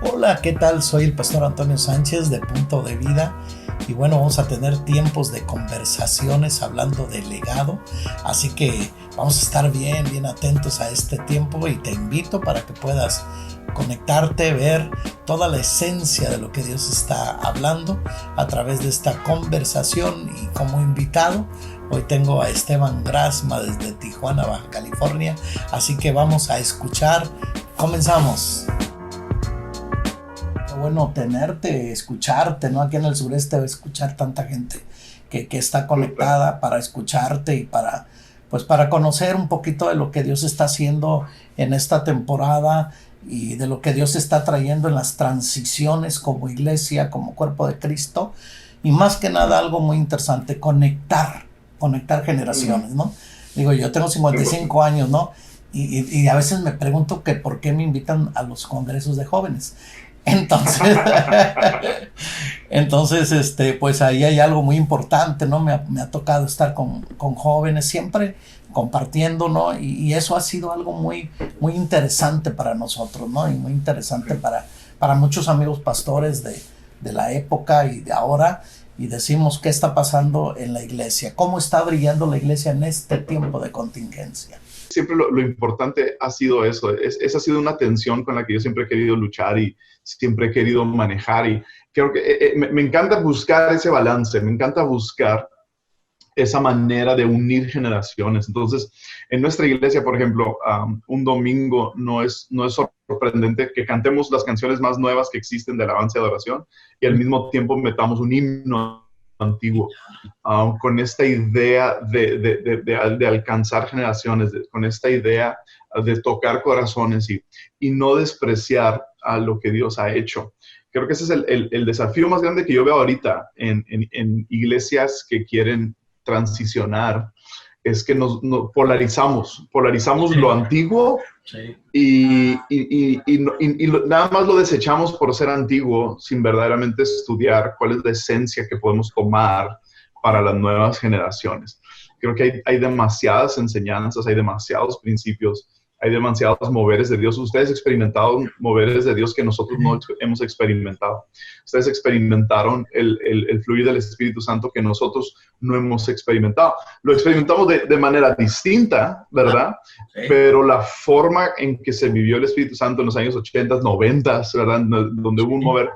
Hola, ¿qué tal? Soy el pastor Antonio Sánchez de Punto de Vida y bueno, vamos a tener tiempos de conversaciones hablando de legado, así que vamos a estar bien atentos a este tiempo y te invito para que puedas conectarte, ver toda la esencia de lo que Dios está hablando a través de esta conversación. Y como invitado hoy tengo a Esteban Grasma desde Tijuana, Baja California, así que vamos a escuchar. Comenzamos. Qué bueno tenerte, escucharte, ¿no? Aquí en el sureste escuchar tanta gente que está conectada para escucharte y para conocer un poquito de lo que Dios está haciendo en esta temporada y de lo que Dios está trayendo en las transiciones como iglesia, como cuerpo de Cristo. Y más que nada algo muy interesante, conectar generaciones, ¿no? Digo, yo tengo 55 años, ¿no? Y a veces me pregunto que por qué me invitan a los congresos de jóvenes. Entonces, pues ahí hay algo muy importante, ¿no? Me ha tocado estar con jóvenes siempre compartiendo, ¿no? Y eso ha sido algo muy interesante para nosotros, ¿no? Y muy interesante para muchos amigos pastores de la época y de ahora. Y decimos, ¿qué está pasando en la iglesia? ¿Cómo está brillando la iglesia en este tiempo de contingencia? Siempre lo importante ha sido eso. Esa ha sido una tensión con la que yo siempre he querido luchar y siempre he querido manejar. Y creo que me encanta buscar ese balance, me encanta buscar esa manera de unir generaciones. Entonces, en nuestra iglesia, por ejemplo, un domingo no es sorprendente que cantemos las canciones más nuevas que existen de alabanza y adoración y al mismo tiempo metamos un himno antiguo, con esta idea de alcanzar generaciones, con esta idea de tocar corazones y no despreciar a lo que Dios ha hecho. Creo que ese es el desafío más grande que yo veo ahorita en iglesias que quieren transicionar, es que nos polarizamos Sí, lo antiguo sí. y nada más lo desechamos por ser antiguo sin verdaderamente estudiar cuál es la esencia que podemos tomar para las nuevas generaciones. Creo que hay demasiadas enseñanzas, hay demasiados principios, hay demasiados moveres de Dios. Ustedes experimentaron moveres de Dios que nosotros no hemos experimentado. Ustedes experimentaron el fluir del Espíritu Santo que nosotros no hemos experimentado. Lo experimentamos de manera distinta, ¿verdad? Sí. Pero la forma en que se vivió el Espíritu Santo en los años 80, 90, ¿verdad? Donde hubo un mover,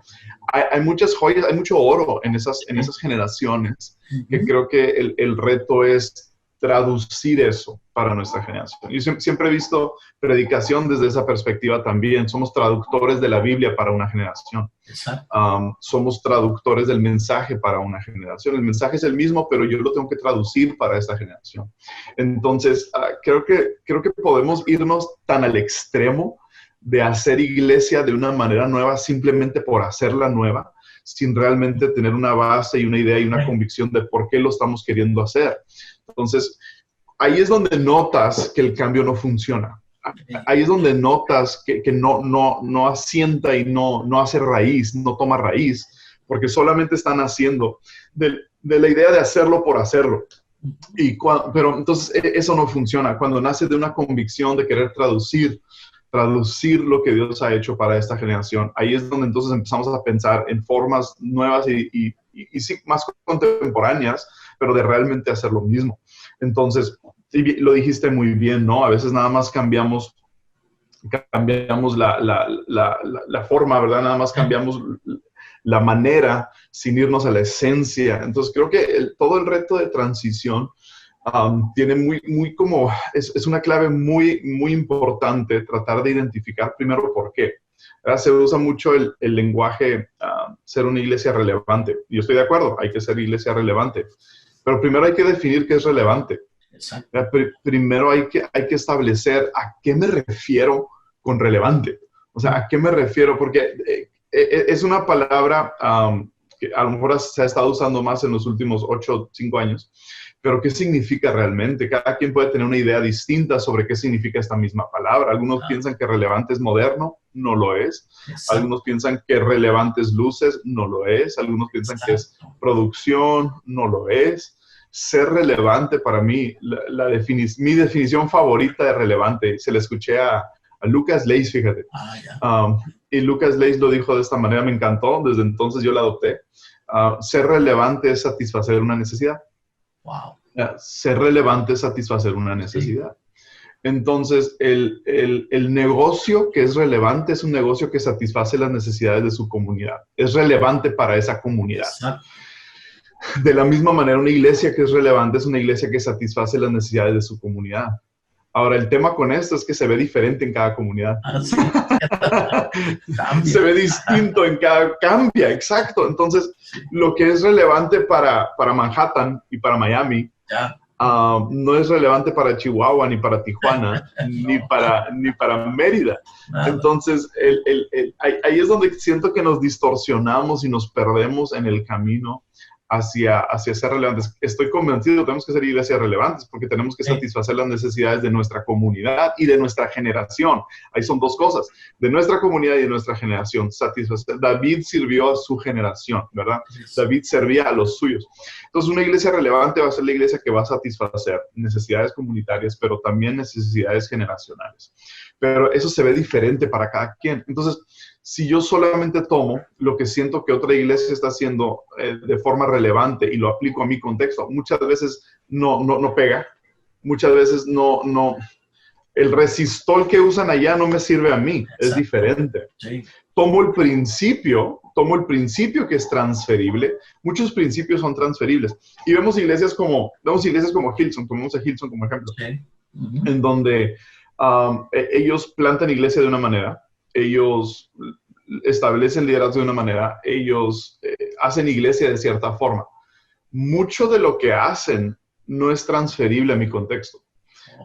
hay muchas joyas, hay mucho oro en esas generaciones, que Uh-huh. creo que el reto es traducir eso para nuestra generación. Yo siempre he visto predicación desde esa perspectiva también. Somos traductores de la Biblia para una generación. Exacto. Somos traductores del mensaje para una generación. El mensaje es el mismo, pero yo lo tengo que traducir para esta generación. Entonces, creo que podemos irnos tan al extremo de hacer iglesia de una manera nueva simplemente por hacerla nueva, sin realmente tener una base y una idea y una convicción de por qué lo estamos queriendo hacer. Entonces, ahí es donde notas que el cambio no funciona. Ahí es donde notas que no asienta y no hace raíz, no toma raíz, porque solamente están haciendo de la idea de hacerlo por hacerlo. Pero entonces eso no funciona. Cuando nace de una convicción de querer traducir lo que Dios ha hecho para esta generación, ahí es donde entonces empezamos a pensar en formas nuevas y sí, más contemporáneas, pero de realmente hacer lo mismo. Entonces, lo dijiste muy bien, ¿no? A veces nada más cambiamos la forma, ¿verdad? Nada más cambiamos la manera sin irnos a la esencia. Entonces, creo que todo el reto de transición tiene es una clave muy importante tratar de identificar primero por qué. ¿Verdad? Se usa mucho el lenguaje, ser una iglesia relevante. Yo estoy de acuerdo, hay que ser iglesia relevante. Pero primero hay que definir qué es relevante. Exacto. Primero hay que establecer a qué me refiero con relevante. O sea, ¿a qué me refiero? Porque es una palabra que a lo mejor se ha estado usando más en los últimos 8 5 años. Pero ¿qué significa realmente? Cada quien puede tener una idea distinta sobre qué significa esta misma palabra. Algunos piensan que relevante es moderno, no lo es. Exacto. Algunos piensan que relevante es luces, no lo es. Algunos piensan que es Exacto. producción, no lo es. Ser relevante para mí, mi definición favorita de relevante, se la escuché a Lucas Leis, fíjate. Ya. Y Lucas Leis lo dijo de esta manera, me encantó, desde entonces yo la adopté. Ser relevante es satisfacer una necesidad. Wow. Ser relevante es satisfacer una necesidad. Sí. Entonces, el negocio que es relevante es un negocio que satisface las necesidades de su comunidad. Es relevante para esa comunidad. Exacto. De la misma manera, una iglesia que es relevante es una iglesia que satisface las necesidades de su comunidad. Ahora, el tema con esto es que se ve diferente en cada comunidad. Sí. Se ve distinto en cada... Cambia, exacto. Entonces, lo que es relevante para Manhattan y para Miami, no es relevante para Chihuahua, ni para Tijuana, no. ni para Mérida. Nada. Entonces, ahí es donde siento que nos distorsionamos y nos perdemos en el camino hacia ser relevantes. Estoy convencido, tenemos que ser iglesias relevantes porque tenemos que satisfacer las necesidades de nuestra comunidad y de nuestra generación. Ahí son dos cosas, de nuestra comunidad y de nuestra generación. Satisfacer. David sirvió a su generación, ¿verdad? David servía a los suyos. Entonces, una iglesia relevante va a ser la iglesia que va a satisfacer necesidades comunitarias, pero también necesidades generacionales. Pero eso se ve diferente para cada quien. Entonces, si yo solamente tomo lo que siento que otra iglesia está haciendo de forma relevante y lo aplico a mi contexto, muchas veces no pega, muchas veces no, el resistol que usan allá no me sirve a mí, es diferente. Sí. Tomo el principio que es transferible, muchos principios son transferibles, y vemos iglesias como Hillsong, tomamos a Hillsong como ejemplo, en donde ellos plantan iglesia de una manera, ellos establecen liderazgo de una manera, ellos hacen iglesia de cierta forma. Mucho de lo que hacen no es transferible a mi contexto.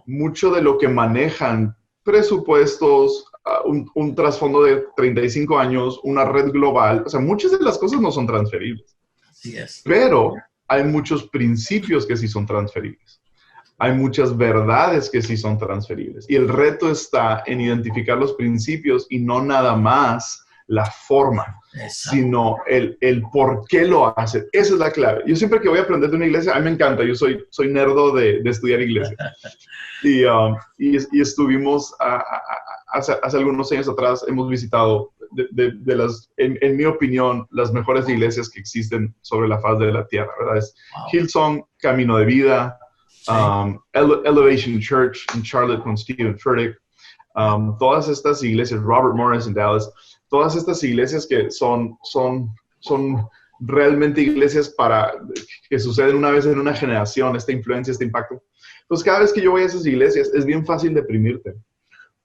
Mucho de lo que manejan, presupuestos, un trasfondo de 35 años, una red global, o sea, muchas de las cosas no son transferibles. Así es. Pero hay muchos principios que sí son transferibles. Hay muchas verdades que sí son transferibles. Y el reto está en identificar los principios y no nada más la forma, sino el por qué lo hace. Esa es la clave. Yo siempre que voy a aprender de una iglesia, a mí me encanta. Yo soy nerdo de estudiar iglesia. Y estuvimos, hace algunos años atrás, hemos visitado de las, en mi opinión, las mejores iglesias que existen sobre la faz de la tierra, ¿verdad? Es Hillsong, Camino de Vida, Elevation Church en Charlotte con Stephen Furtick, todas estas iglesias, Robert Morris en Dallas, todas estas iglesias que son realmente iglesias que suceden una vez en una generación, esta influencia, este impacto. Entonces, cada vez que yo voy a esas iglesias, es bien fácil deprimirte,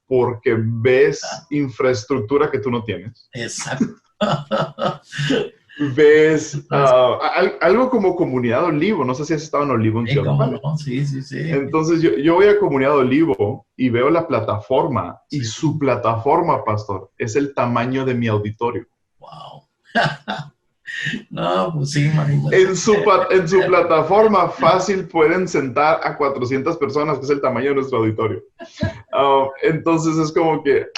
porque ves infraestructura que tú no tienes. Exacto. Ves algo como Comunidad Olivo, no sé si has estado en Olivo. Sí. Entonces yo voy a Comunidad Olivo y veo la plataforma y su plataforma, pastor, es el tamaño de mi auditorio. Wow. No, pues sí, manito. En su plataforma fácil pueden sentar a 400 personas, que es el tamaño de nuestro auditorio. Entonces es como que...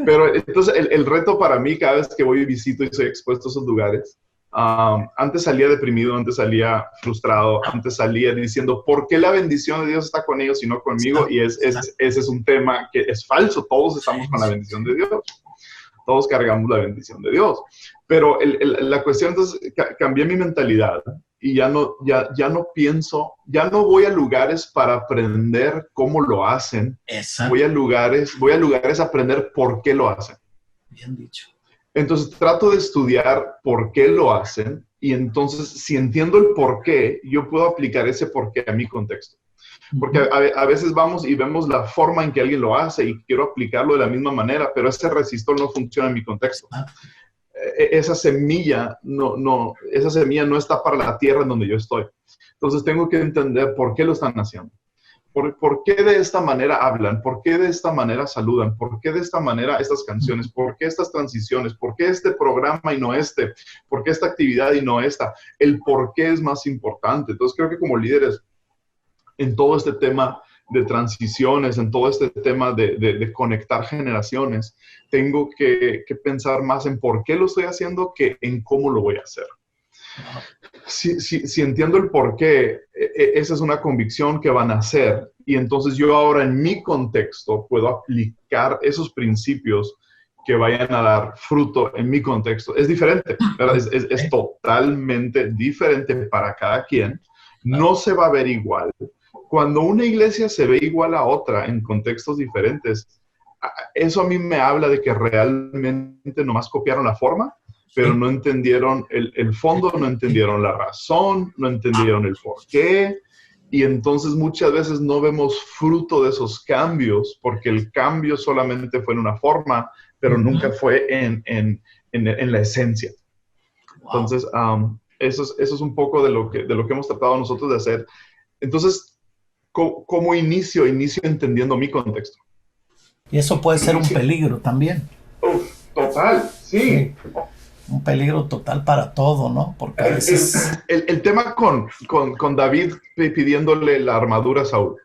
Pero entonces el reto para mí cada vez que voy y visito y soy expuesto a esos lugares, antes salía deprimido, antes salía frustrado, antes salía diciendo, ¿por qué la bendición de Dios está con ellos y no conmigo? Y ese es un tema que es falso, todos estamos con la bendición de Dios, todos cargamos la bendición de Dios. Pero la cuestión entonces, cambié mi mentalidad y ya no pienso, ya no voy a lugares para aprender cómo lo hacen. Exacto. Voy a lugares a aprender por qué lo hacen. Bien dicho. Entonces trato de estudiar por qué lo hacen y entonces si entiendo el por qué, yo puedo aplicar ese por qué a mi contexto. Porque a veces vamos y vemos la forma en que alguien lo hace y quiero aplicarlo de la misma manera, pero ese resistor no funciona en mi contexto. Esa semilla no está para la tierra en donde yo estoy. Entonces tengo que entender por qué lo están haciendo. ¿Por qué de esta manera hablan? ¿Por qué de esta manera saludan? ¿Por qué de esta manera estas canciones? ¿Por qué estas transiciones? ¿Por qué este programa y no este? ¿Por qué esta actividad y no esta? El por qué es más importante. Entonces creo que como líderes en todo este tema de transiciones, en todo este tema de conectar generaciones, tengo que pensar más en por qué lo estoy haciendo que en cómo lo voy a hacer. Si entiendo el por qué, esa es una convicción que van a hacer y entonces yo ahora en mi contexto puedo aplicar esos principios que vayan a dar fruto en mi contexto. Es diferente, ¿verdad? Es totalmente diferente para cada quien. No se va a ver igual. Cuando una iglesia se ve igual a otra en contextos diferentes, eso a mí me habla de que realmente nomás copiaron la forma, pero no entendieron el fondo, no entendieron la razón, no entendieron el porqué. Y entonces muchas veces no vemos fruto de esos cambios porque el cambio solamente fue en una forma, pero nunca fue en la esencia. Wow. Entonces, eso es un poco de lo que hemos tratado nosotros de hacer. Entonces, ¿cómo inicio entendiendo mi contexto? Y eso puede ser un peligro también. Total, sí. Un peligro total para todo, ¿no? Porque a veces... el tema con David pidiéndole la armadura a Saúl.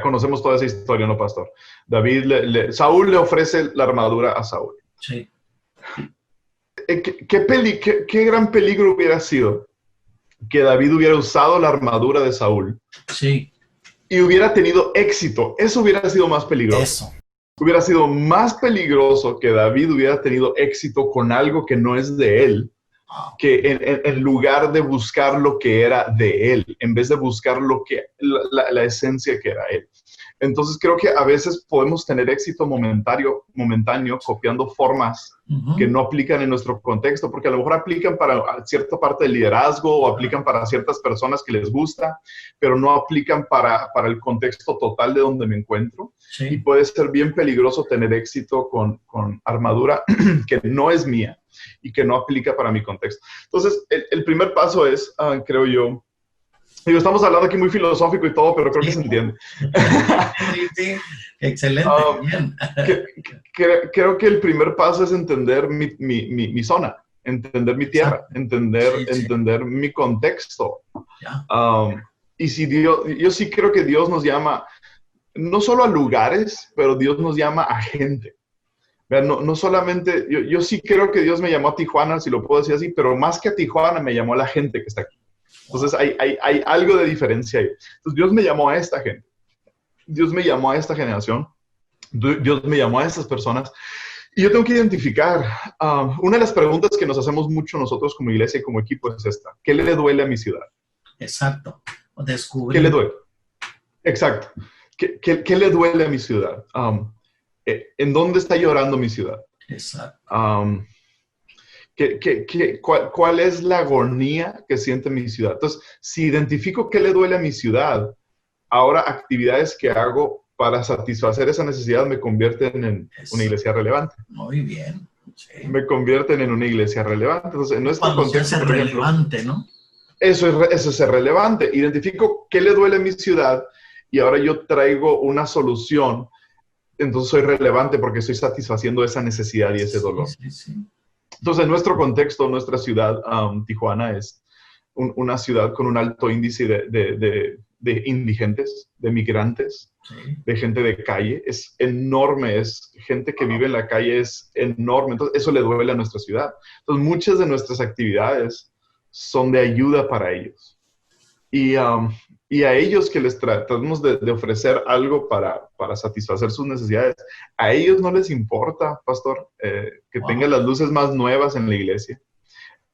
Conocemos toda esa historia, ¿no, pastor? Saúl le ofrece la armadura a Saúl. Sí. ¿Qué gran peligro hubiera sido que David hubiera usado la armadura de Saúl? Sí. Y hubiera tenido éxito. Eso hubiera sido más peligroso. Eso. Hubiera sido más peligroso que David hubiera tenido éxito con algo que no es de él, que en lugar de buscar lo que era de él, en vez de buscar la esencia que era él. Entonces creo que a veces podemos tener éxito momentáneo copiando formas que no aplican en nuestro contexto, porque a lo mejor aplican para cierta parte del liderazgo o aplican para ciertas personas que les gusta, pero no aplican para el contexto total de donde me encuentro. Sí. Y puede ser bien peligroso tener éxito con armadura que no es mía y que no aplica para mi contexto. Entonces, el primer paso es, creo yo, estamos hablando aquí muy filosófico y todo, pero creo que se entiende. Sí. Excelente. Bien. Creo que el primer paso es entender mi zona, entender mi tierra, entender mi contexto. Y si yo sí creo que Dios nos llama, no solo a lugares, pero Dios nos llama a gente. No solamente, yo sí creo que Dios me llamó a Tijuana, si lo puedo decir así, pero más que a Tijuana me llamó a la gente que está aquí. Entonces hay algo de diferencia ahí. Entonces Dios me llamó a esta gente. Dios me llamó a esta generación. Dios me llamó a estas personas. Y yo tengo que identificar, una de las preguntas que nos hacemos mucho nosotros como iglesia y como equipo es esta. ¿Qué le duele a mi ciudad? Exacto. Descubrir. ¿Qué le duele? Exacto. ¿Qué le duele a mi ciudad? ¿En dónde está llorando mi ciudad? Exacto. ¿Cuál es la agonía que siente mi ciudad? Entonces, si identifico qué le duele a mi ciudad, ahora actividades que hago para satisfacer esa necesidad me convierten en una iglesia relevante. Muy bien. Sí. Me convierten en una iglesia relevante. Entonces, en nuestro contexto, es relevante, ¿no? Eso es ser relevante. Identifico qué le duele a mi ciudad y ahora yo traigo una solución. Entonces, soy relevante porque estoy satisfaciendo esa necesidad y ese dolor. Sí. Entonces, en nuestro contexto, nuestra ciudad, Tijuana, es una ciudad con un alto índice de indigentes, de migrantes, de gente de calle. Es enorme, es gente que vive en la calle, es enorme. Entonces, eso le duele a nuestra ciudad. Entonces, muchas de nuestras actividades son de ayuda para ellos. Y a ellos que les tratamos de ofrecer algo para satisfacer sus necesidades, a ellos no les importa, pastor, que tenga las luces más nuevas en la iglesia.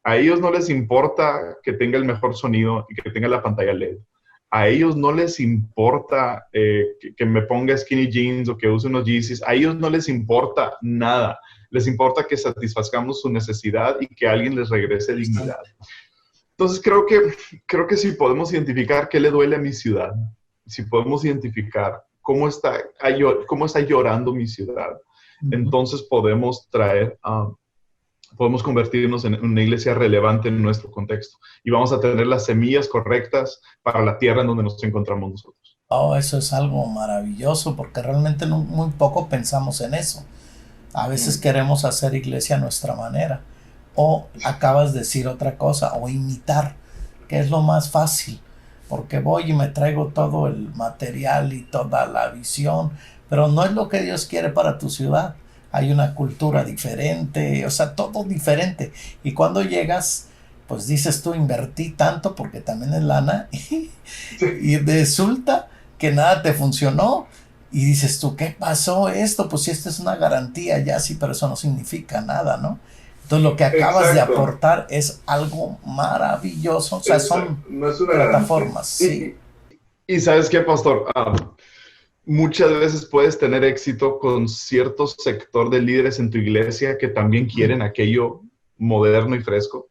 A ellos no les importa que tenga el mejor sonido y que tenga la pantalla LED. A ellos no les importa que me ponga skinny jeans o que use unos Yeezys. A ellos no les importa nada. Les importa que satisfazcamos su necesidad y que alguien les regrese dignidad. Entonces, creo que si podemos identificar qué le duele a mi ciudad, si podemos identificar cómo está llorando mi ciudad, entonces podemos podemos convertirnos en una iglesia relevante en nuestro contexto y vamos a tener las semillas correctas para la tierra en donde nos encontramos nosotros. Oh, eso es algo maravilloso porque realmente muy poco pensamos en eso. A veces queremos hacer iglesia a nuestra manera. O acabas de decir otra cosa, o imitar, que es lo más fácil, porque voy y me traigo todo el material y toda la visión, pero no es lo que Dios quiere para tu ciudad. Hay una cultura diferente, o sea, todo diferente. Y cuando llegas, pues dices tú, invertí tanto, porque también es lana, y resulta que nada te funcionó. Y dices tú, ¿qué pasó esto? Pues si esta es una garantía ya, sí, pero eso no significa nada, ¿no? Entonces lo que acabas de aportar es algo maravilloso. O sea, son no es una plataformas, garantía. sí. Y ¿sabes qué, pastor? Muchas veces puedes tener éxito con cierto sector de líderes en tu iglesia que también quieren aquello moderno y fresco,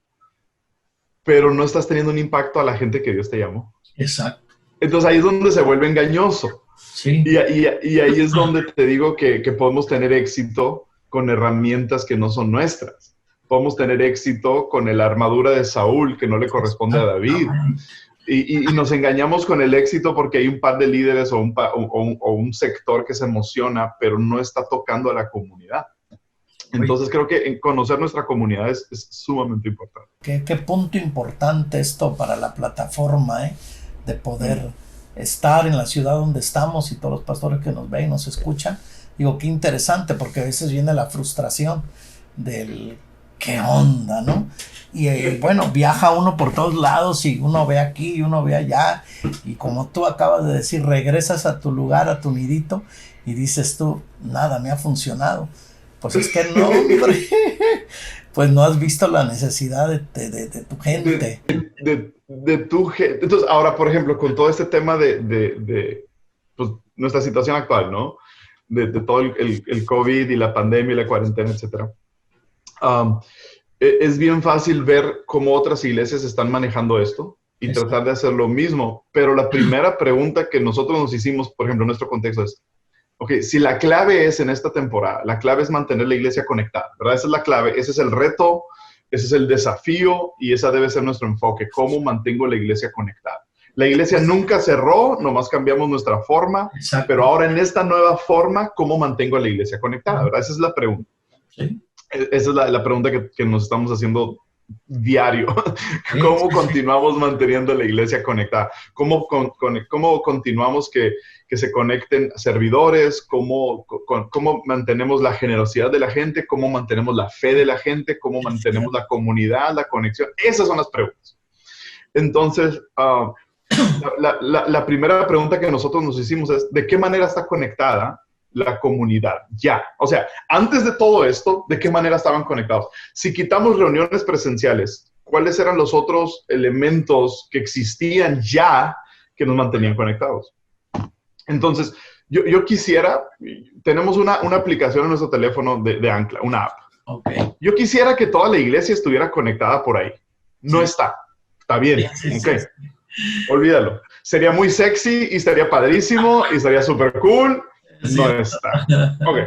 pero no estás teniendo un impacto a la gente que Dios te llamó. Exacto. Entonces ahí es donde se vuelve engañoso. Sí. Y ahí es donde te digo que podemos tener éxito con herramientas que no son nuestras. Podemos tener éxito con la armadura de Saúl que no le corresponde a David. Y nos engañamos con el éxito porque hay un par de líderes o un sector que se emociona, pero no está tocando a la comunidad. Entonces creo que conocer nuestra comunidad es sumamente importante. ¿Qué punto importante esto para la plataforma, de poder estar en la ciudad donde estamos y todos los pastores que nos ven y nos escuchan? Digo, qué interesante, porque a veces viene la frustración del qué onda, ¿no? Y bueno, viaja uno por todos lados y uno ve aquí y uno ve allá, y como tú acabas de decir, regresas a tu lugar, a tu nidito, y dices tú, nada me ha funcionado. Pues es que no, hombre, pues no has visto la necesidad de tu gente. De tu gente. Entonces, ahora, por ejemplo, con todo este tema de pues, nuestra situación actual, ¿no? De todo el COVID y la pandemia y la cuarentena, etcétera. Es bien fácil ver cómo otras iglesias están manejando esto y tratar de hacer lo mismo. Pero la primera pregunta que nosotros nos hicimos, por ejemplo, en nuestro contexto es, ok, si la clave es en esta temporada, la clave es mantener la iglesia conectada, ¿verdad? Esa es la clave, ese es el reto, ese es el desafío y esa debe ser nuestro enfoque, cómo mantengo la iglesia conectada. La iglesia nunca cerró, nomás cambiamos nuestra forma, pero ahora en esta nueva forma, ¿cómo mantengo a la iglesia conectada? ¿Verdad? Esa es la pregunta. Sí. Esa es la pregunta que nos estamos haciendo diario. ¿Cómo continuamos manteniendo la iglesia conectada? ¿Cómo continuamos que se conecten servidores? ¿Cómo mantenemos la generosidad de la gente? ¿Cómo mantenemos la fe de la gente? ¿Cómo mantenemos la comunidad, la conexión? Esas son las preguntas. Entonces, la primera pregunta que nosotros nos hicimos es, ¿de qué manera está conectada la comunidad? Ya. O sea, antes de todo esto, ¿de qué manera estaban conectados? Si quitamos reuniones presenciales, ¿cuáles eran los otros elementos que existían ya que nos mantenían conectados? Entonces, yo quisiera, tenemos una aplicación en nuestro teléfono de Ancla, una app. Okay. Yo quisiera que toda la iglesia estuviera conectada por ahí. No está. Está bien. Sí, okay. Sí. Olvídalo. Sería muy sexy y estaría padrísimo y estaría súper cool. No está. Ok.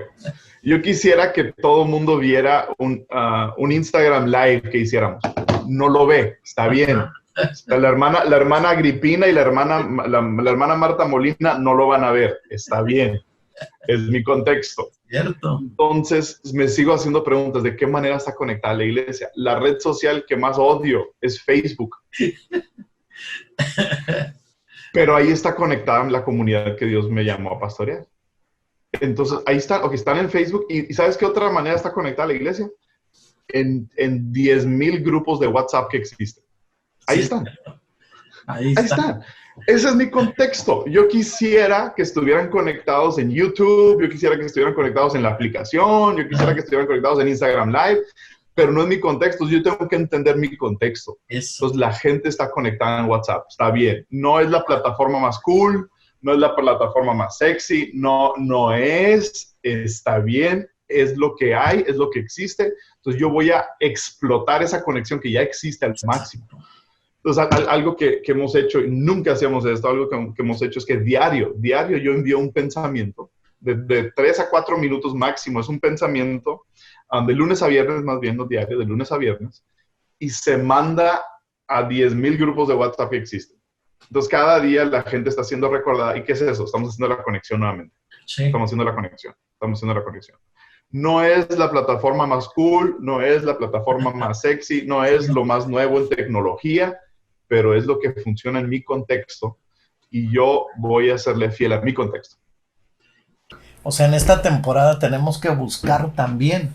Yo quisiera que todo el mundo viera un Instagram Live que hiciéramos. No lo ve. Está bien. La hermana Agripina y la hermana Marta Molina no lo van a ver. Está bien. Es mi contexto. Cierto. Entonces, me sigo haciendo preguntas. ¿De qué manera está conectada la iglesia? La red social que más odio es Facebook. Pero ahí está conectada la comunidad que Dios me llamó a pastorear. Entonces, ahí están, están en Facebook. ¿Y sabes qué otra manera está conectada la iglesia? En 10,000 grupos de WhatsApp que existen. Ahí están. Ahí están. Ese es mi contexto. Yo quisiera que estuvieran conectados en YouTube, yo quisiera que estuvieran conectados en la aplicación, yo quisiera que estuvieran conectados en Instagram Live, pero no es mi contexto. Yo tengo que entender mi contexto. Eso. Entonces, la gente está conectada en WhatsApp. Está bien. No es la plataforma más cool, no es la plataforma más sexy, no es, está bien, es lo que hay, es lo que existe. Entonces yo voy a explotar esa conexión que ya existe al máximo. Entonces algo que hemos hecho, y nunca hacíamos esto, algo que hemos hecho es que diario yo envío un pensamiento de 3 a 4 minutos máximo, es un pensamiento de lunes a viernes, más bien no diario, de lunes a viernes, y se manda a 10,000 grupos de WhatsApp que existen. Entonces, cada día la gente está siendo recordada. ¿Y qué es eso? Estamos haciendo la conexión nuevamente. Sí. Estamos haciendo la conexión. No es la plataforma más cool, no es la plataforma más sexy, no es lo más nuevo en tecnología, pero es lo que funciona en mi contexto y yo voy a serle fiel a mi contexto. O sea, en esta temporada tenemos que buscar también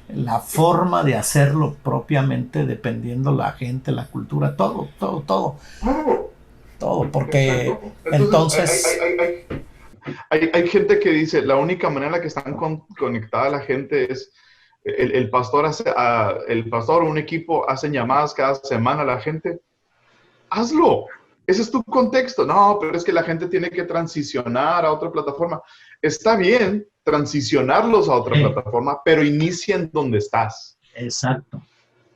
la forma de hacerlo propiamente, dependiendo la gente, la cultura, todo. todo, porque Exacto. entonces, Hay gente que dice, la única manera en la que están conectada la gente es el pastor el pastor o un equipo hacen llamadas cada semana a la gente. Hazlo. Ese es tu contexto. No, pero es que la gente tiene que transicionar a otra plataforma. Está bien transicionarlos a otra plataforma, pero inicia en donde estás. exacto,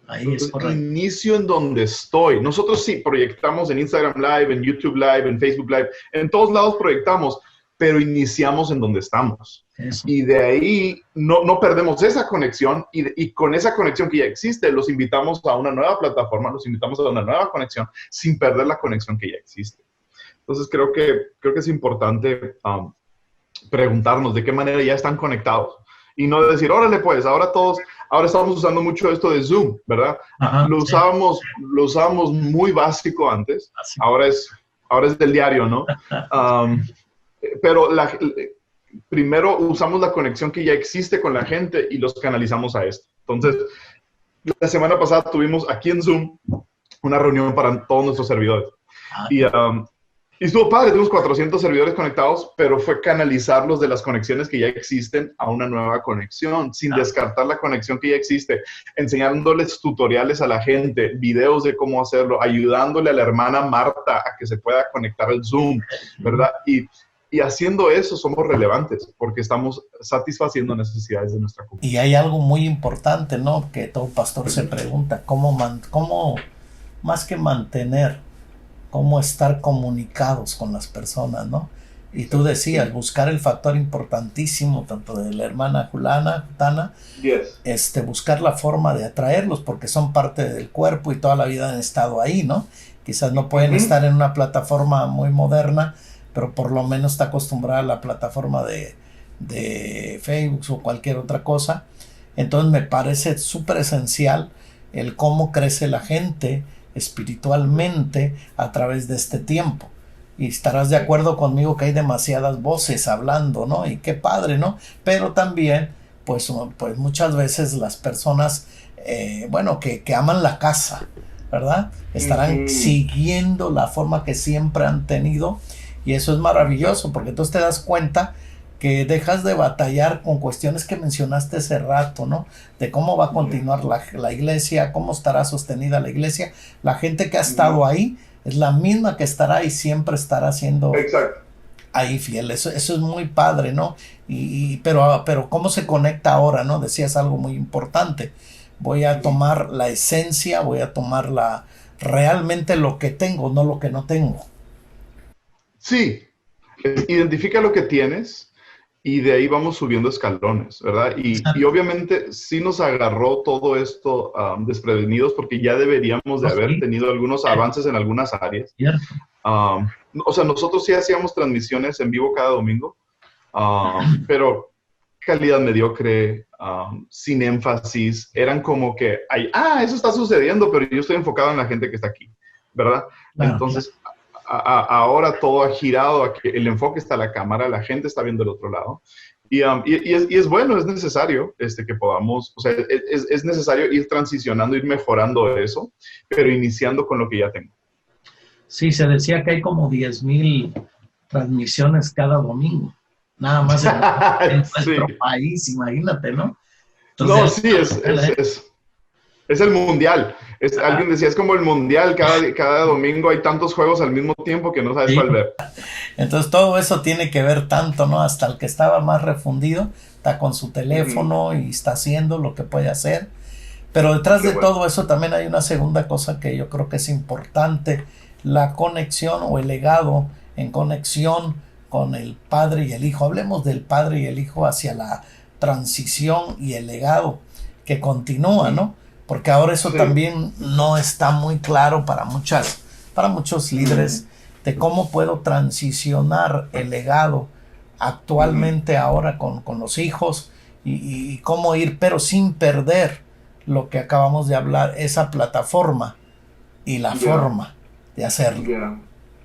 ahí es Entonces, correcto. inicio en donde estoy. Nosotros sí proyectamos en Instagram Live, en YouTube Live, en Facebook Live, en todos lados proyectamos, pero iniciamos en donde estamos. Eso. Y de ahí no perdemos esa conexión y con esa conexión que ya existe, los invitamos a una nueva plataforma, los invitamos a una nueva conexión sin perder la conexión que ya existe. Entonces creo que es importante preguntarnos de qué manera ya están conectados y no decir, órale pues, ahora estamos usando mucho esto de Zoom, ¿verdad? Ajá, Lo usábamos muy básico antes, así. ahora es del diario, ¿no? Pero primero usamos la conexión que ya existe con la gente y los canalizamos a esto. Entonces, la semana pasada tuvimos aquí en Zoom una reunión para todos nuestros servidores. Y estuvo padre, tuvimos 400 servidores conectados, pero fue canalizarlos de las conexiones que ya existen a una nueva conexión, sin descartar la conexión que ya existe, enseñándoles tutoriales a la gente, videos de cómo hacerlo, ayudándole a la hermana Marta a que se pueda conectar al Zoom, ¿verdad? Y haciendo eso somos relevantes, porque estamos satisfaciendo necesidades de nuestra comunidad. Y hay algo muy importante, ¿no? Que todo pastor se pregunta, ¿cómo más que mantener, cómo estar comunicados con las personas, ¿no? Y tú decías, buscar el factor importantísimo, tanto de la hermana Tana, buscar la forma de atraerlos, porque son parte del cuerpo y toda la vida han estado ahí, ¿no? Quizás no pueden estar en una plataforma muy moderna, pero por lo menos está acostumbrada a la plataforma de Facebook o cualquier otra cosa. Entonces me parece súper esencial el cómo crece la gente espiritualmente a través de este tiempo. Y estarás de acuerdo conmigo que hay demasiadas voces hablando, ¿no? Y qué padre, ¿no? Pero también, pues muchas veces las personas, que aman la casa, ¿verdad? Estarán siguiendo la forma que siempre han tenido. Y eso es maravilloso, porque entonces te das cuenta que dejas de batallar con cuestiones que mencionaste hace rato, ¿no? De cómo va a continuar la iglesia, cómo estará sostenida la iglesia. La gente que ha estado ahí es la misma que estará y siempre estará siendo ahí fiel. Eso es muy padre, ¿no? Pero cómo se conecta ahora, ¿no? Decías algo muy importante. Voy a tomar la esencia, voy a tomar realmente lo que tengo, no lo que no tengo. Sí, identifica lo que tienes y de ahí vamos subiendo escalones, ¿verdad? Y obviamente sí nos agarró todo esto desprevenidos porque ya deberíamos de haber tenido algunos avances en algunas áreas. O sea, nosotros sí hacíamos transmisiones en vivo cada domingo, pero calidad mediocre, sin énfasis, eran como que, eso está sucediendo, pero yo estoy enfocado en la gente que está aquí, ¿verdad? Entonces, ahora todo ha girado a que el enfoque está a la cámara, la gente está viendo el otro lado. Y es bueno, es necesario que podamos, o sea, es necesario ir transicionando, ir mejorando eso, pero iniciando con lo que ya tengo. Sí, se decía que hay como 10,000 transmisiones cada domingo, nada más en nuestro país, imagínate, ¿no? Entonces, es el mundial. Alguien decía, es como el mundial, cada domingo hay tantos juegos al mismo tiempo que no sabes cuál ver. Entonces todo eso tiene que ver tanto, ¿no? Hasta el que estaba más refundido está con su teléfono y está haciendo lo que puede hacer. Pero detrás de todo eso también hay una segunda cosa que yo creo que es importante, la conexión o el legado en conexión con el Padre y el Hijo. Hablemos del Padre y el Hijo hacia la transición y el legado que continúa, ¿no? Porque ahora eso también no está muy claro para muchos líderes de cómo puedo transicionar el legado actualmente ahora con los hijos y cómo ir, pero sin perder lo que acabamos de hablar, esa plataforma y la forma de hacerlo.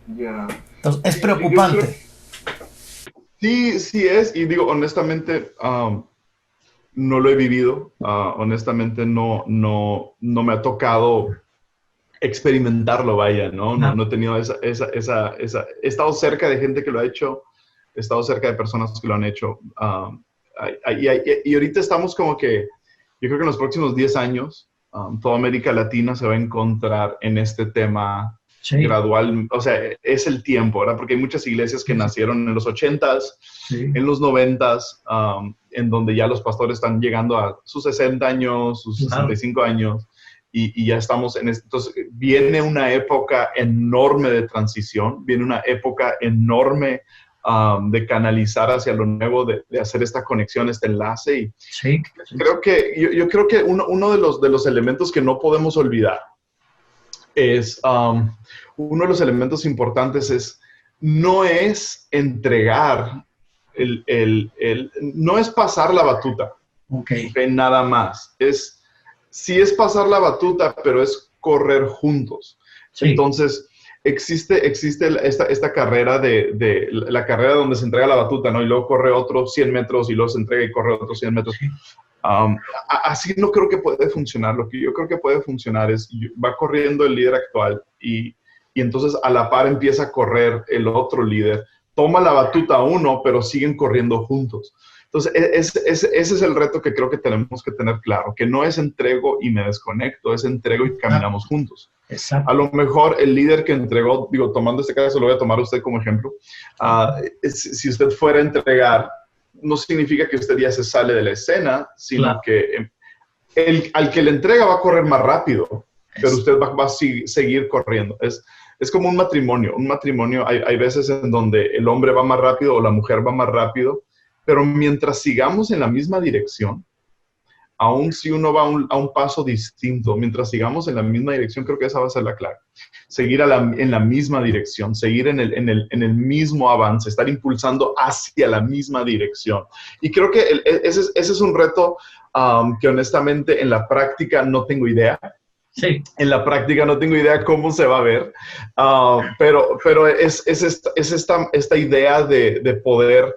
Entonces, es preocupante. Sí es, y digo, honestamente, no lo he vivido, honestamente no me ha tocado experimentarlo, vaya, ¿no? No, Ah, no he tenido he estado cerca de gente que lo ha hecho, he estado cerca de personas que lo han hecho. Y ahorita estamos como que, yo creo que en los próximos 10 años, toda América Latina se va a encontrar en este tema sí, gradual, o sea, es el tiempo, ¿verdad? Porque hay muchas iglesias que sí, nacieron en los 80s, sí, en los 90s, en donde ya los pastores están llegando a sus 60 años, sus claro, 65 años, y ya estamos en esto. Entonces, viene una época enorme de transición, viene una época enorme de canalizar hacia lo nuevo, de hacer esta conexión, este enlace. Y sí, sí, creo que, yo creo que uno de los elementos que no podemos olvidar es, uno de los elementos importantes es, no es entregar, no es pasar la batuta, ok, ¿okay? Nada más. Sí es pasar la batuta, pero es correr juntos. sí, Entonces, existe esta carrera la carrera donde se entrega la batuta, ¿no? Y luego corre otros 100 metros y luego se entrega y corre otros 100 metros. sí, Así no creo que puede funcionar. Lo que yo creo que puede funcionar es, va corriendo el líder actual y entonces a la par empieza a correr el otro líder. Toma la batuta uno, pero siguen corriendo juntos. Entonces, ese es el reto que creo que tenemos que tener claro, que no es entrego y me desconecto, es entrego y caminamos juntos. A exacto, lo mejor el líder que entregó, digo, tomando este caso, lo voy a tomar a usted como ejemplo, si usted fuera a entregar, no significa que usted ya se sale de la escena, sino claro, que al que le entrega va a correr más rápido, pero usted va a seguir corriendo. Es como un matrimonio. Un matrimonio, hay veces en donde el hombre va más rápido o la mujer va más rápido, pero mientras sigamos en la misma dirección, aun si uno va a un paso distinto, mientras sigamos en la misma dirección, creo que esa va a ser la clave. Seguir en la misma dirección, seguir en el mismo avance, estar impulsando hacia la misma dirección. Y creo que ese es un reto que honestamente en la práctica no tengo idea. sí, En la práctica no tengo idea cómo se va a ver, pero es esta idea de poder,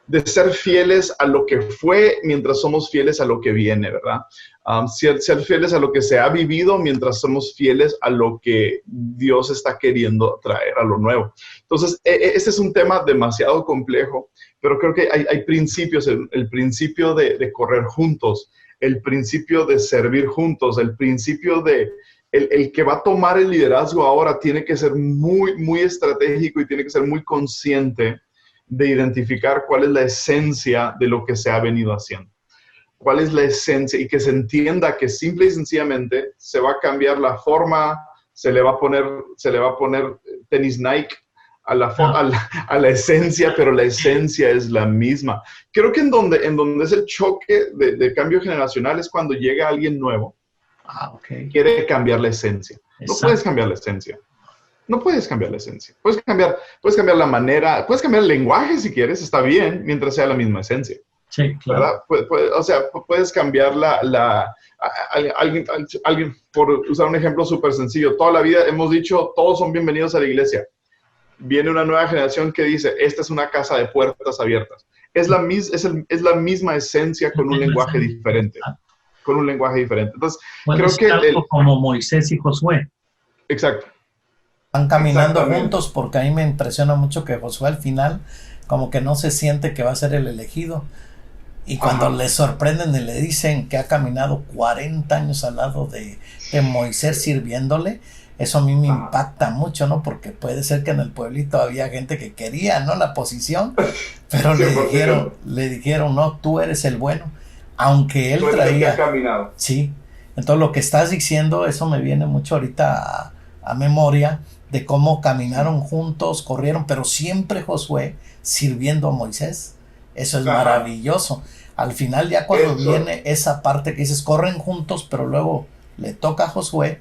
de ser fieles a lo que fue mientras somos fieles a lo que viene, ¿verdad? Ser fieles a lo que se ha vivido mientras somos fieles a lo que Dios está queriendo traer, a lo nuevo. Entonces, este es un tema demasiado complejo, pero creo que hay principios, el principio de correr juntos, el principio de servir juntos, el principio de el que va a tomar el liderazgo ahora tiene que ser muy, muy estratégico y tiene que ser muy consciente de identificar cuál es la esencia de lo que se ha venido haciendo. Cuál es la esencia y que se entienda que simple y sencillamente se va a cambiar la forma, se le va a poner tenis Nike a la esencia, pero la esencia es la misma. Creo que en donde es el choque de cambio generacional es cuando llega alguien nuevo, ok, quiere cambiar la esencia. No puedes exacto, cambiar la esencia. No puedes cambiar la esencia. Puedes cambiar la manera, puedes cambiar el lenguaje si quieres, está bien, mientras sea la misma esencia. sí, claro, ¿Verdad? O sea, puedes cambiar alguien, por usar un ejemplo súper sencillo, toda la vida hemos dicho, todos son bienvenidos a la iglesia. Viene una nueva generación que dice, esta es una casa de puertas abiertas. Es la misma esencia con un lenguaje diferente. Con un lenguaje diferente. Entonces, puede creo ser que... algo como Moisés y Josué. Exacto. Van caminando Exactamente. juntos porque a mí me impresiona mucho que Josué al final como que no se siente que va a ser el elegido. Y cuando Ajá. le sorprenden y le dicen que ha caminado 40 años al lado de Moisés sirviéndole, eso a mí me Ajá. impacta mucho, ¿no? Porque puede ser que en el pueblito había gente que quería, ¿no? La posición, pero 100%. le dijeron, no, tú eres el bueno. Aunque él Tú eres el que ha traía, caminado. sí. Entonces lo que estás diciendo, eso me viene mucho ahorita a memoria de cómo caminaron juntos, corrieron, pero siempre Josué sirviendo a Moisés. Eso es Ajá. maravilloso. Al final ya cuando Eso. viene esa parte que dices, corren juntos, pero luego le toca a Josué,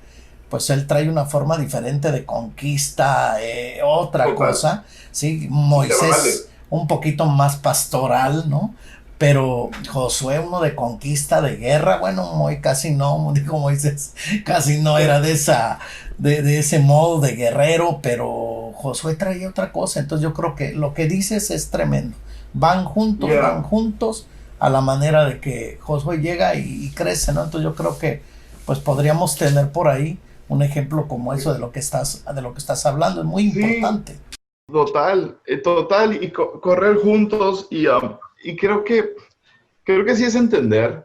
pues él trae una forma diferente de conquista, otra Total. cosa, ¿sí? Y se vale. Moisés un poquito más pastoral, ¿no? Pero Josué uno de conquista, de guerra, bueno, muy casi no, dijo Moisés, casi no era de ese modo de guerrero, pero Josué traía otra cosa. Entonces yo creo que lo que dices es tremendo. Van Yeah. juntos a la manera de que Josué llega y crece, ¿no? Entonces yo creo que pues podríamos tener por ahí un ejemplo como eso de lo que estás hablando. Es muy importante. Sí, total, y correr juntos y creo que sí es entender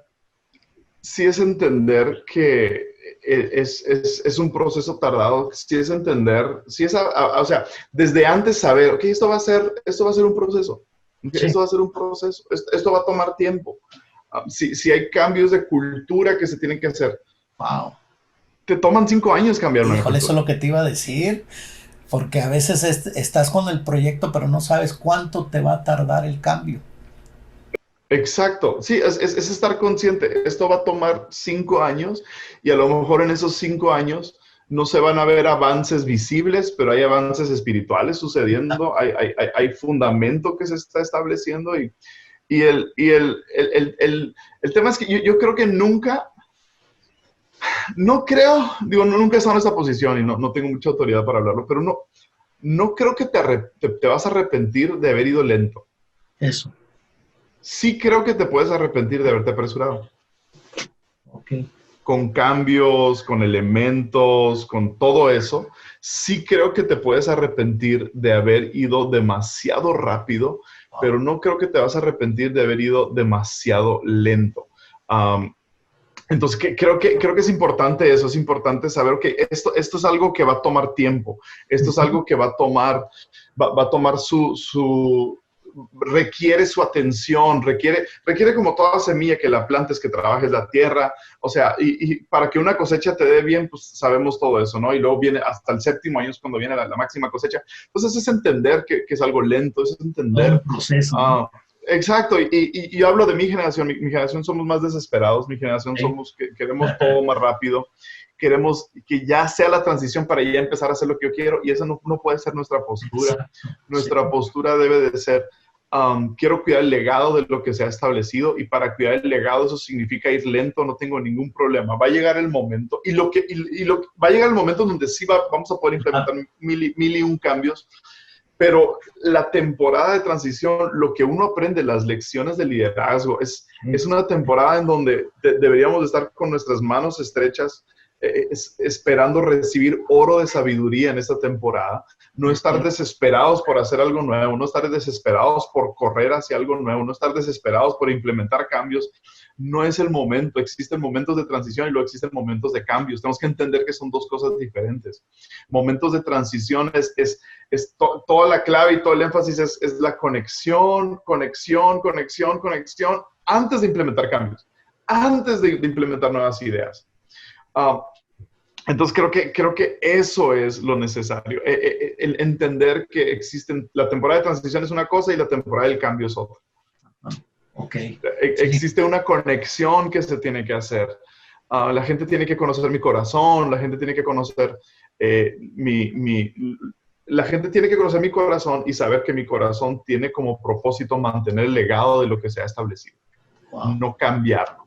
que es un proceso tardado, sí es entender, sí es, o sea, desde antes saber, ok, esto va a ser un proceso, okay, Sí. esto va a ser un proceso, esto va a tomar tiempo. Si hay cambios de cultura que se tienen que hacer, Wow. te toman 5 años cambiar una Híjole, eso es cultura. lo que te iba a decir, porque a veces estás con el proyecto, pero no sabes cuánto te va a tardar el cambio. Exacto, sí, es estar consciente. Esto va a tomar 5 años y a lo mejor en esos 5 años no se van a ver avances visibles, pero hay avances espirituales sucediendo, hay fundamento que se está estableciendo y el tema es que yo creo que no creo, digo, nunca he estado en esta posición y no tengo mucha autoridad para hablarlo, pero no creo que te vas a arrepentir de haber ido lento. Eso. Sí creo que te puedes arrepentir de haberte apresurado. Ok. Con cambios, con elementos, con todo eso, sí creo que te puedes arrepentir de haber ido demasiado rápido, pero no creo que te vas a arrepentir de haber ido demasiado lento. Entonces, creo que es importante eso, es importante saber que esto es algo que va a tomar tiempo, esto es algo que va a tomar requiere su atención, requiere como toda semilla que la plantes, que trabajes la tierra, o sea, y para que una cosecha te dé bien, pues sabemos todo eso, ¿no? Y luego viene hasta el 7.º año es cuando viene la máxima cosecha. Entonces es entender que es algo lento, es Todo un entender. proceso, ¿no? Exacto, y yo hablo de mi generación, mi generación somos más desesperados, mi generación Sí. somos que queremos todo más rápido, queremos que ya sea la transición para ya empezar a hacer lo que yo quiero, y esa no puede ser nuestra postura. Exacto. Nuestra Sí. postura debe de ser, quiero cuidar el legado de lo que se ha establecido, y para cuidar el legado eso significa ir lento, no tengo ningún problema. Va a llegar el momento, va a llegar el momento donde sí vamos a poder implementar mil y un cambios, pero la temporada de transición, lo que uno aprende, las lecciones de liderazgo, es una temporada en donde deberíamos estar con nuestras manos estrechas, esperando recibir oro de sabiduría en esta temporada. No estar desesperados por hacer algo nuevo, no estar desesperados por correr hacia algo nuevo, no estar desesperados por implementar cambios. No es el momento. Existen momentos de transición y luego existen momentos de cambios. Tenemos que entender que son dos cosas diferentes. Momentos de transición toda la clave y todo el énfasis es la conexión antes de implementar cambios, antes de implementar nuevas ideas. Entonces creo que eso es lo necesario, el entender que la temporada de transición es una cosa y la temporada del cambio es otra. Okay. Existe una conexión que se tiene que hacer. La gente tiene que conocer mi corazón, la gente tiene que conocer la gente tiene que conocer mi corazón y saber que mi corazón tiene como propósito mantener el legado de lo que se ha establecido, no cambiarlo.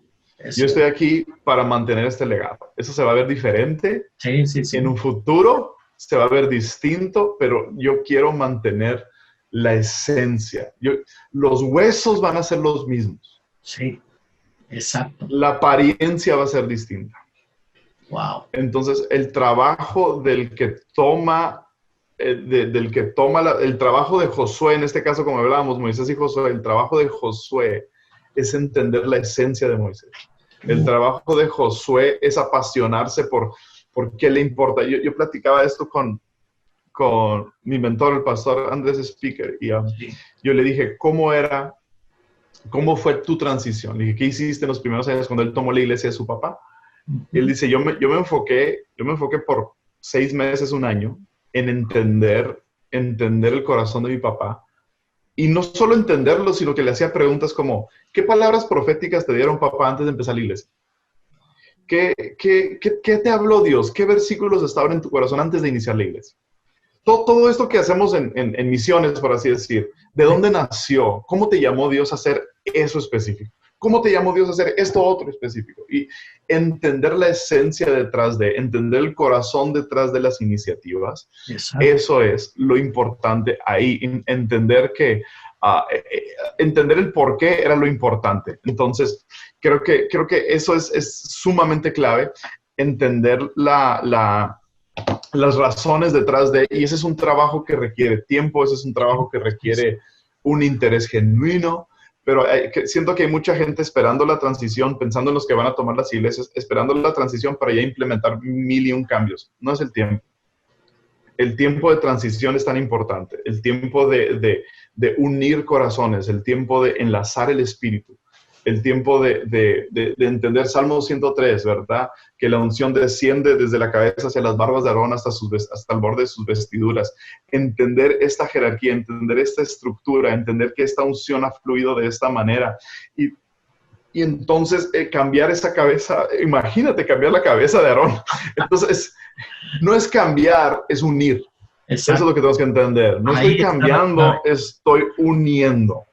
Yo estoy aquí para mantener este legado. Eso se va a ver diferente. Sí. En un futuro se va a ver distinto, pero yo quiero mantener la esencia. Los huesos van a ser los mismos. Sí, exacto. La apariencia va a ser distinta. Wow. Entonces, el trabajo del que toma el trabajo de Josué, en este caso, como hablábamos, Moisés y Josué, el trabajo de Josué es entender la esencia de Moisés. El trabajo de Josué es apasionarse por qué le importa. Yo platicaba esto con mi mentor, el pastor Andrés Speaker, y yo le dije, ¿cómo fue tu transición? Le dije, ¿qué hiciste en los primeros años cuando él tomó la iglesia de su papá? Y él dice, yo me enfoqué por 6 meses, un año, en entender el corazón de mi papá. Y no solo entenderlo, sino que le hacía preguntas como, ¿qué palabras proféticas te dieron, papá, antes de empezar la iglesia? ¿Qué te habló Dios? ¿Qué versículos estaban en tu corazón antes de iniciar la iglesia? Todo esto que hacemos en misiones, por así decir, ¿de dónde nació? ¿Cómo te llamó Dios a hacer eso específico? ¿Cómo te llamó Dios a hacer esto otro específico? Y entender la esencia detrás entender el corazón detrás de las iniciativas. Exacto. Eso es lo importante ahí, entender entender el por qué era lo importante. Entonces, creo que eso es sumamente clave. entender las razones detrás de, y ese es un trabajo que requiere tiempo, ese es un trabajo que requiere un interés genuino, pero siento que hay mucha gente esperando la transición, pensando en los que van a tomar las iglesias, esperando la transición para ya implementar 1001 cambios. No es el tiempo. El tiempo de transición es tan importante, el tiempo de unir corazones, el tiempo de enlazar el espíritu, el tiempo de entender Salmo 103, ¿verdad? Que la unción desciende desde la cabeza hacia las barbas de Aarón hasta el borde de sus vestiduras. Entender esta jerarquía, entender esta estructura, entender que esta unción ha fluido de esta manera. Y entonces cambiar esa cabeza, imagínate cambiar la cabeza de Aarón. Entonces, no es cambiar, es unir. Exacto. Eso es lo que tenemos que entender. No estoy cambiando, estoy uniendo.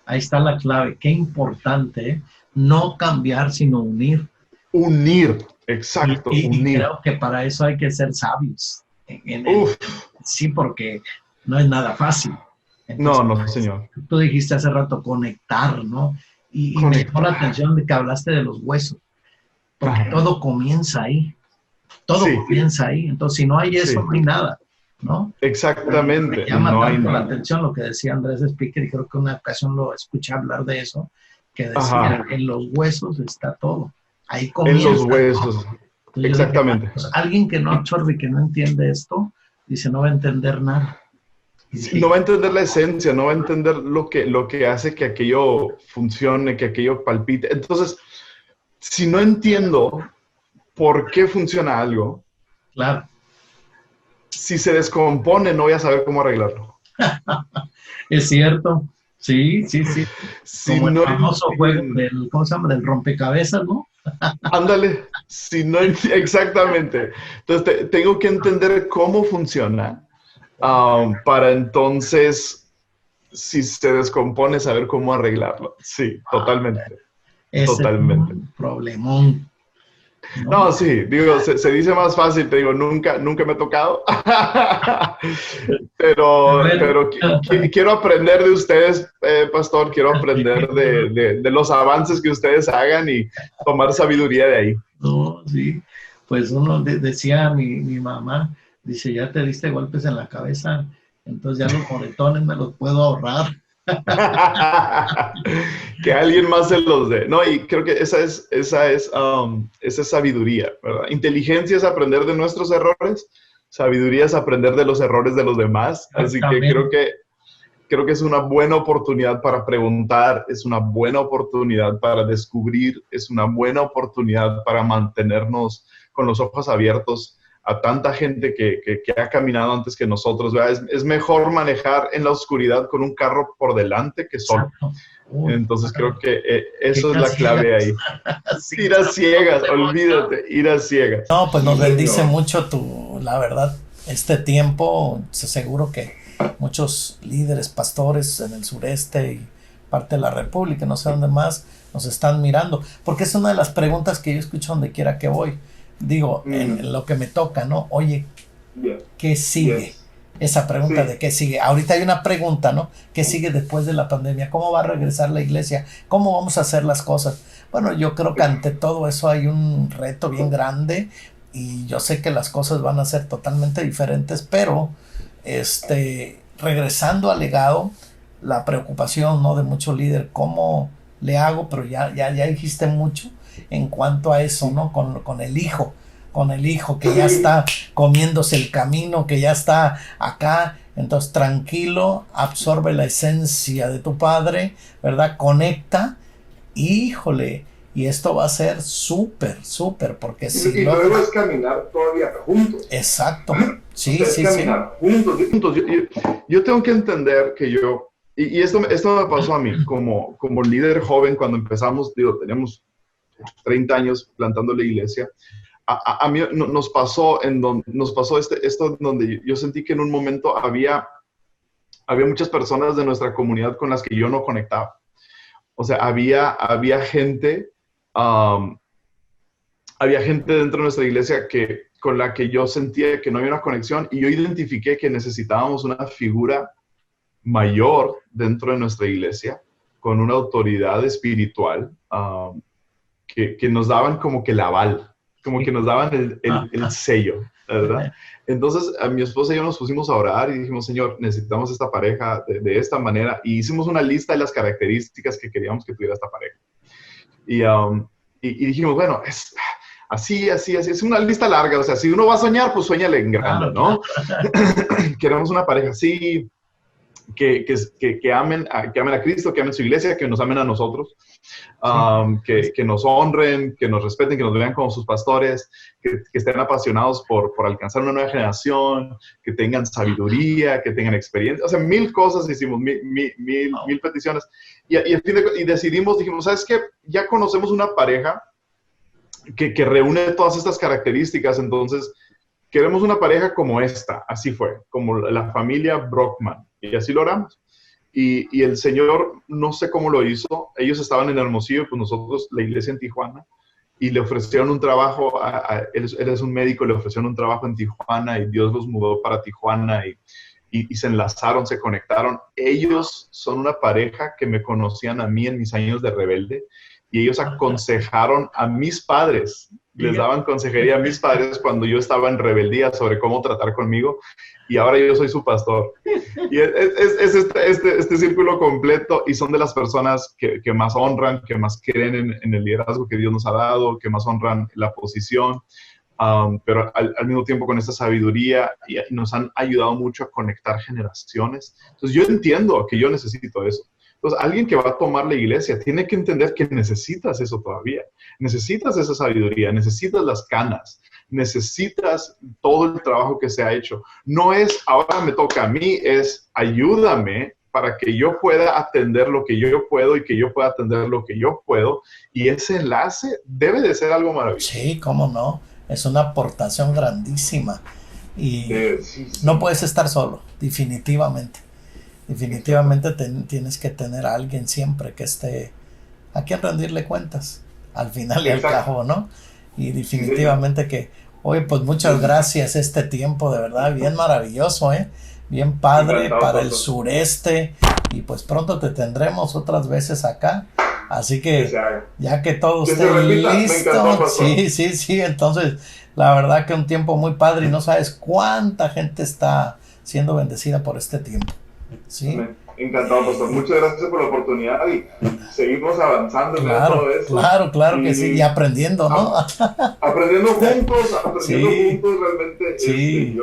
Ahí está la clave. Qué importante no cambiar, sino unir. Unir, exacto, unir. Y creo que para eso hay que ser sabios. Sí, porque no es nada fácil. Entonces, no, señor. Tú dijiste hace rato conectar, ¿no? Y me llamó la atención de que hablaste de los huesos. Porque todo comienza ahí. Todo comienza ahí. Entonces, si no hay eso, no hay nada. ¿No? Exactamente. Me llama tanto la atención lo que decía Andrés Speaker, y creo que una ocasión lo escuché hablar de eso, que decía, en los huesos está todo. Ahí comienza. En los huesos. Entonces, exactamente. Pues, alguien que no absorbe, que no entiende esto, dice, no va a entender nada. Sí, no va a entender la esencia, no va a entender lo que hace que aquello funcione, que aquello palpite. Entonces, si no entiendo por qué funciona algo, claro. Si se descompone, no voy a saber cómo arreglarlo. Es cierto. Sí. Si como el no famoso juego del, ¿cómo se llama? Del rompecabezas, ¿no? Ándale. Exactamente. Entonces, tengo que entender cómo funciona para entonces, si se descompone, saber cómo arreglarlo. Sí, totalmente. Totalmente. Es un problemón. No, sí, digo, se dice más fácil, te digo, nunca me ha tocado, pero quiero aprender de ustedes, pastor, quiero aprender de los avances que ustedes hagan y tomar sabiduría de ahí. No, sí, pues uno decía mi mamá, dice, ya te diste golpes en la cabeza, entonces ya los moretones me los puedo ahorrar. Que alguien más se los dé. No, y creo que esa es sabiduría, ¿verdad? Inteligencia es aprender de nuestros errores, sabiduría es aprender de los errores de los demás. Así que creo que es una buena oportunidad para preguntar, es una buena oportunidad para descubrir, es una buena oportunidad para mantenernos con los ojos abiertos a tanta gente que ha caminado antes que nosotros, ¿verdad? Es mejor manejar en la oscuridad con un carro por delante que solo. Entonces creo que eso es la clave ahí. Sí, ir a ciegas, olvídate, ir a ciegas. No, pues nos bendice mucho la verdad, este tiempo. Seguro que muchos líderes, pastores en el sureste y parte de la República, no sé dónde más, nos están mirando. Porque es una de las preguntas que yo escucho donde quiera que voy. Digo, en lo que me toca, ¿no? Oye, ¿qué sigue? Esa pregunta de qué sigue. Ahorita hay una pregunta, ¿no? ¿Qué sigue después de la pandemia? ¿Cómo va a regresar la iglesia? ¿Cómo vamos a hacer las cosas? Bueno, yo creo que ante todo eso hay un reto bien grande y yo sé que las cosas van a ser totalmente diferentes, pero regresando al legado, la preocupación, ¿no? De mucho líder, ¿cómo le hago? Pero ya dijiste mucho en cuanto a eso, ¿no? Con el hijo que ya está comiéndose el camino, que ya está acá. Entonces, tranquilo, absorbe la esencia de tu padre, ¿verdad? Conecta, híjole, y esto va a ser súper, porque si y luego es caminar todavía juntos. Exacto, sí. Caminar juntos. Yo tengo que entender que y esto me pasó a mí, como líder joven, cuando empezamos, teníamos 30 años plantando la iglesia. A mí nos pasó esto donde yo sentí que en un momento había muchas personas de nuestra comunidad con las que yo no conectaba. O sea, había gente dentro de nuestra iglesia con la que yo sentía que no había una conexión, y yo identifiqué que necesitábamos una figura mayor dentro de nuestra iglesia, con una autoridad espiritual, que nos daban como que el aval. como que nos daban el sello, ¿verdad? Entonces, a mi esposa y yo nos pusimos a orar y dijimos, Señor, necesitamos esta pareja de esta manera. Y hicimos una lista de las características que queríamos que tuviera esta pareja. Y dijimos, bueno, es así. Es una lista larga. O sea, si uno va a soñar, pues suéñale en grande, ¿no? Queremos una pareja así, que amen a Cristo, que amen su iglesia, que nos amen a nosotros, que nos honren, que nos respeten, que nos vean como sus pastores, que estén apasionados por alcanzar una nueva generación, que tengan sabiduría, que tengan experiencia. O sea, 1000 cosas hicimos, mil peticiones. Y decidimos, dijimos, ¿sabes qué? Ya conocemos una pareja que reúne todas estas características, entonces queremos una pareja como esta, así fue, como la familia Brockman, y así lo oramos. Y el Señor, no sé cómo lo hizo, ellos estaban en Hermosillo, pues nosotros, la iglesia en Tijuana, y le ofrecieron un trabajo, él es un médico, le ofrecieron un trabajo en Tijuana, y Dios los mudó para Tijuana, y se enlazaron, se conectaron. Ellos son una pareja que me conocían a mí en mis años de rebelde, y ellos aconsejaron a mis padres, les daban consejería a mis padres cuando yo estaba en rebeldía sobre cómo tratar conmigo, y ahora yo soy su pastor. Y es este círculo completo, y son de las personas que más honran, que más creen en el liderazgo que Dios nos ha dado, que más honran la posición, pero al mismo tiempo con esta sabiduría, y nos han ayudado mucho a conectar generaciones. Entonces yo entiendo que yo necesito eso. Entonces, alguien que va a tomar la iglesia tiene que entender que necesitas eso todavía. Necesitas esa sabiduría, necesitas las canas, necesitas todo el trabajo que se ha hecho. No es, ahora me toca a mí, es ayúdame para que yo pueda atender lo que yo puedo y que yo pueda atender lo que yo puedo. Y ese enlace debe de ser algo maravilloso. Sí, cómo no. Es una aportación grandísima. Y sí. no puedes estar solo, definitivamente. Definitivamente tienes que tener a alguien siempre que esté a quien rendirle cuentas, al final y al cabo, ¿no? Y definitivamente que, oye, pues muchas gracias, este tiempo de verdad bien maravilloso, bien padre para el sureste, y pues pronto te tendremos otras veces acá, así que ya que todo esté listo, sí, entonces la verdad que un tiempo muy padre, y no sabes cuánta gente está siendo bendecida por este tiempo. Sí. Encantado, pastor. Muchas gracias por la oportunidad, y seguimos avanzando en todo esto. Claro que sí, y aprendiendo, ¿no? Aprendiendo juntos, realmente. Sí.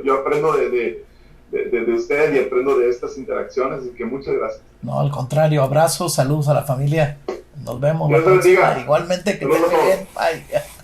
Yo aprendo de usted y aprendo de estas interacciones, así que muchas gracias. No, al contrario, abrazos, saludos a la familia. Nos vemos. Dios bendiga. Igualmente, que te vea bien. Bye.